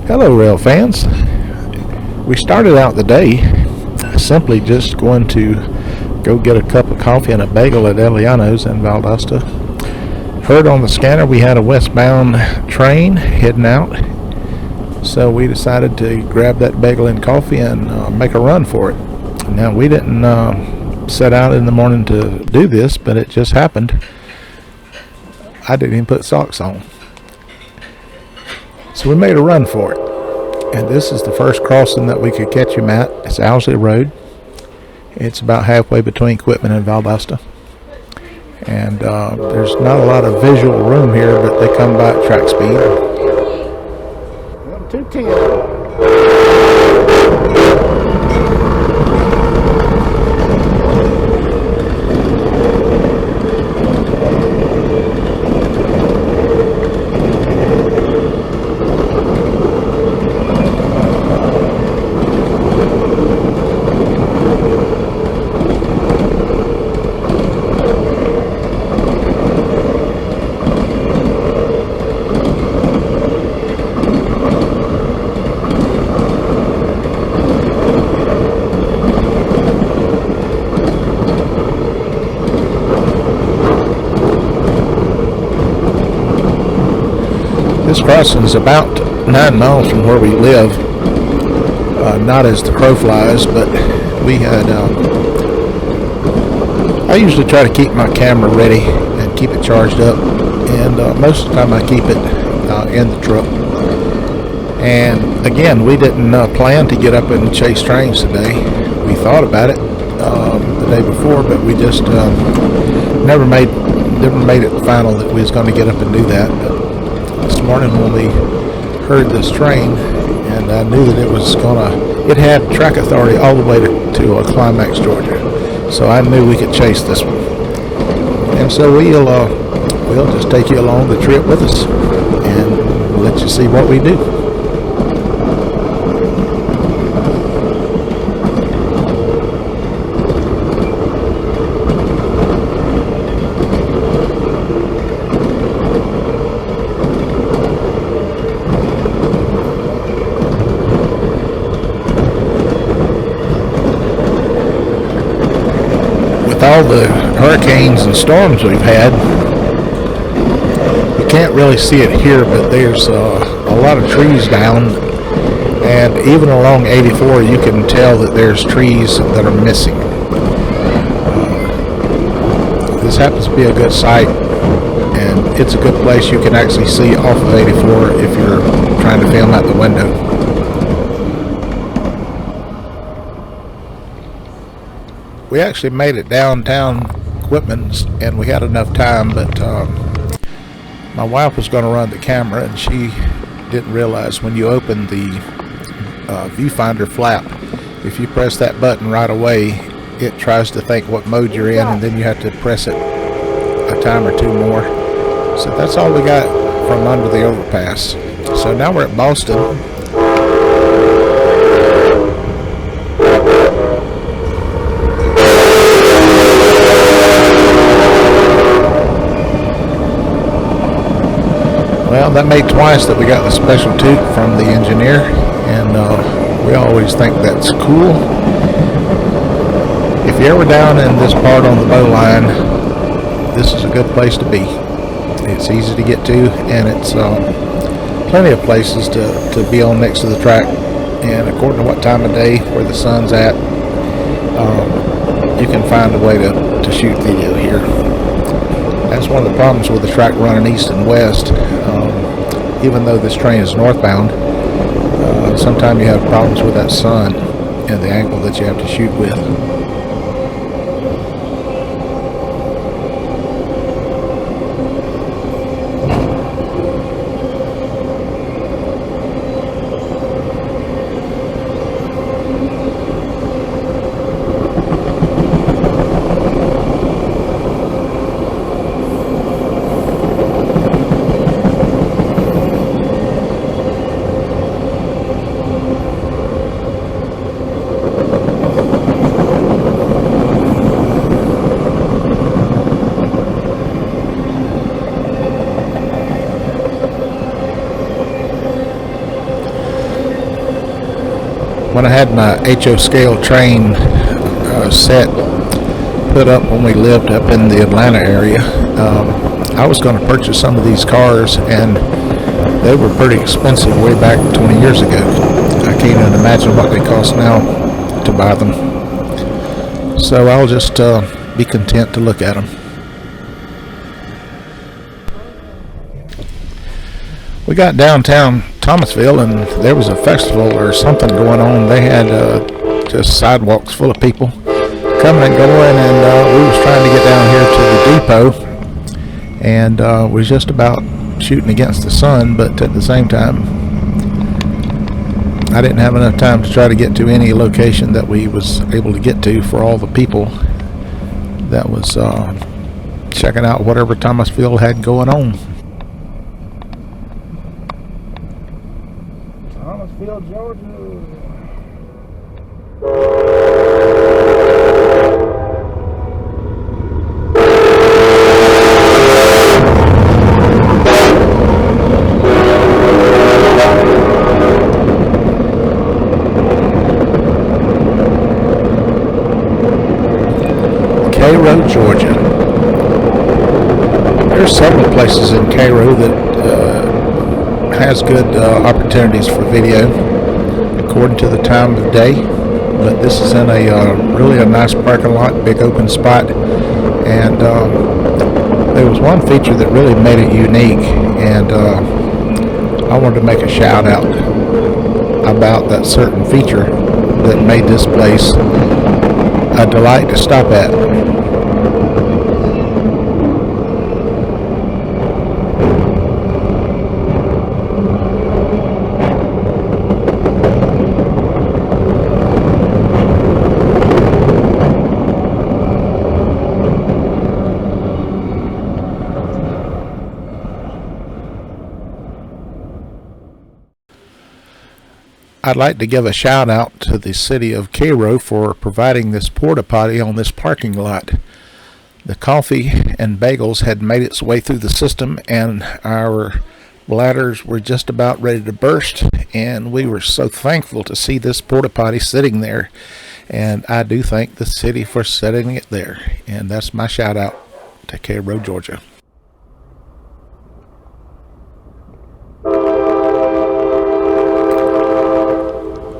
Hello, rail fans. We started out the day simply just going to go get a cup of coffee and a bagel at Eliano's in Valdosta. Heard on the scanner we had a westbound train heading out, so we decided to grab that bagel and coffee and make a run for it. Now, we didn't set out in the morning to do this, but it just happened. I didn't even put socks on. So we made a run for it. And this is the first crossing that we could catch him at. It's Owsley Road. It's about halfway between Quitman and Valdosta. And there's not a lot of visual room here, but they come by at track speed. 210. This crossing is about 9 miles from where we live. Not as the crow flies, but we had. I usually try to keep my camera ready and keep it charged up, and most of the time I keep it in the truck. And again, we didn't plan to get up and chase trains today. We thought about it the day before, but we just never made it final that we was going to get up and do that. But this morning when we heard this train, and I knew that it had track authority all the way to Climax, Georgia. So I knew we could chase this one. And so we'll just take you along the trip with us and let you see what we do. All the hurricanes and storms we've had, you can't really see it here, but there's a lot of trees down, and even along 84 you can tell that there's trees that are missing. This happens to be a good site, and it's a good place you can actually see off of 84 if you're trying to film out the window. We actually made it downtown Quitman, and we had enough time, but my wife was going to run the camera, and she didn't realize when you open the viewfinder flap, if you press that button right away, it tries to think what mode you're in, and then you have to press it a time or two more. So that's all we got from under the overpass. So now we're at Boston. Well, that made twice that we got the special toot from the engineer, and we always think that's cool. If you're ever down in this part on the bow line, this is a good place to be. It's easy to get to, and it's plenty of places to be on next to the track. And according to what time of day, where the sun's at, you can find a way to shoot video here. That's one of the problems with the track running east and west. Even though this train is northbound, sometimes you have problems with that sun and the angle that you have to shoot with. when I had my HO scale train set put up when we lived up in the Atlanta area, I was going to purchase some of these cars, and they were pretty expensive way back 20 years ago. I can't even imagine what they cost now to buy them. So I'll just be content to look at them. We got downtown Thomasville, and there was a festival or something going on. They had just sidewalks full of people coming and going, and we was trying to get down here to the depot, and was just about shooting against the sun, but at the same time I didn't have enough time to try to get to any location that we was able to get to for all the people that was checking out whatever Thomasville had going on. Thomasville, Georgia. Cairo, Georgia. There's several places in Cairo that has good opportunities for video according to the time of day, but this is in a really a nice parking lot, big open spot, and there was one feature that really made it unique, and I wanted to make a shout out about that certain feature that made this place a delight to stop at. I'd like to give a shout out to the city of Cairo for providing this porta potty on this parking lot. The coffee and bagels had made its way through the system, and our bladders were just about ready to burst, and we were so thankful to see this porta potty sitting there, and I do thank the city for setting it there, and that's my shout out to Cairo, Georgia.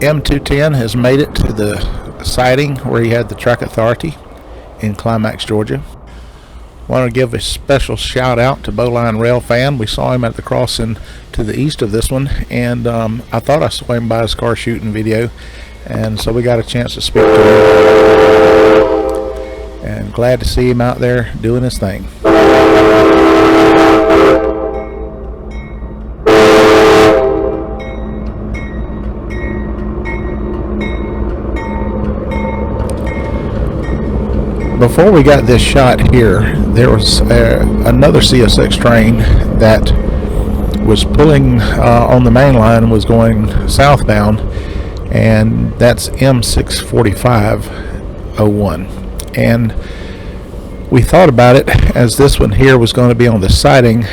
M210 has made it to the siding where he had the track authority in Climax, Georgia. Want to give a special shout out to Bowline Rail Fan. We saw him at the crossing to the east of this one, and I thought I saw him by his car shooting video, and so we got a chance to speak to him, and glad to see him out there doing his thing. Before we got this shot here, there was another CSX train that was pulling on the main line and was going southbound, and that's M64501. And we thought about it as this one here was going to be on the siding.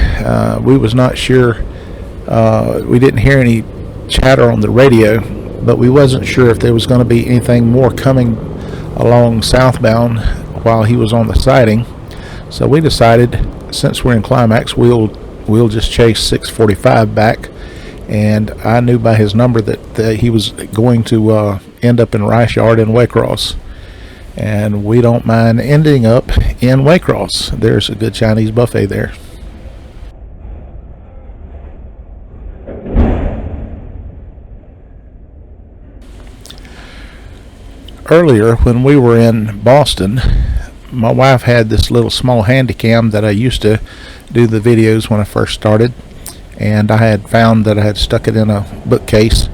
We was not sure. We didn't hear any chatter on the radio, but we wasn't sure if there was going to be anything more coming along southbound while he was on the siding. So we decided, since we're in Climax, we'll just chase 645 back, and I knew by his number that he was going to end up in Rice Yard in Waycross, and we don't mind ending up in Waycross. There's a good Chinese buffet there. Earlier, when we were in Boston, my wife had this little small handycam that I used to do the videos when I first started, and I had found that I had stuck it in a bookcase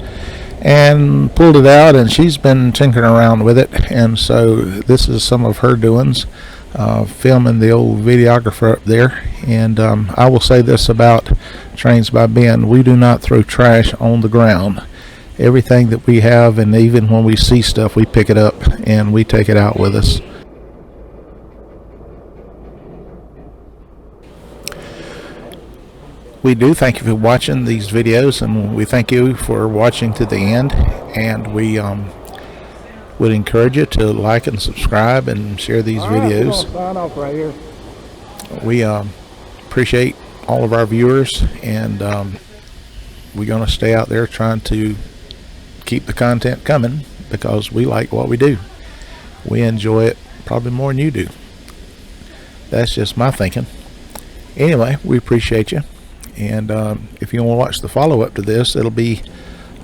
and pulled it out, and she's been tinkering around with it, and so this is some of her doings, filming the old videographer up there. And I will say this about Trains by Ben: we do not throw trash on the ground. Everything that we have, and even when we see stuff, we pick it up and we take it out with us. we do thank you for watching these videos, and we thank you for watching to the end. And we would encourage you to like and subscribe and share these videos. We're gonna sign off right here. We appreciate all of our viewers, and we're going to stay out there trying to keep the content coming because we like what we do. We enjoy it probably more than you do. That's just my thinking. Anyway, we appreciate you. And if you want to watch the follow-up to this, it'll be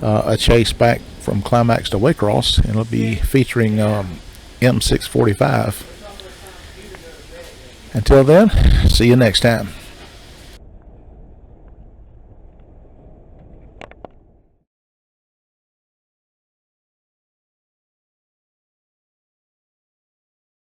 a chase back from Climax to Waycross, and it'll be featuring M645. Until then, see you next time.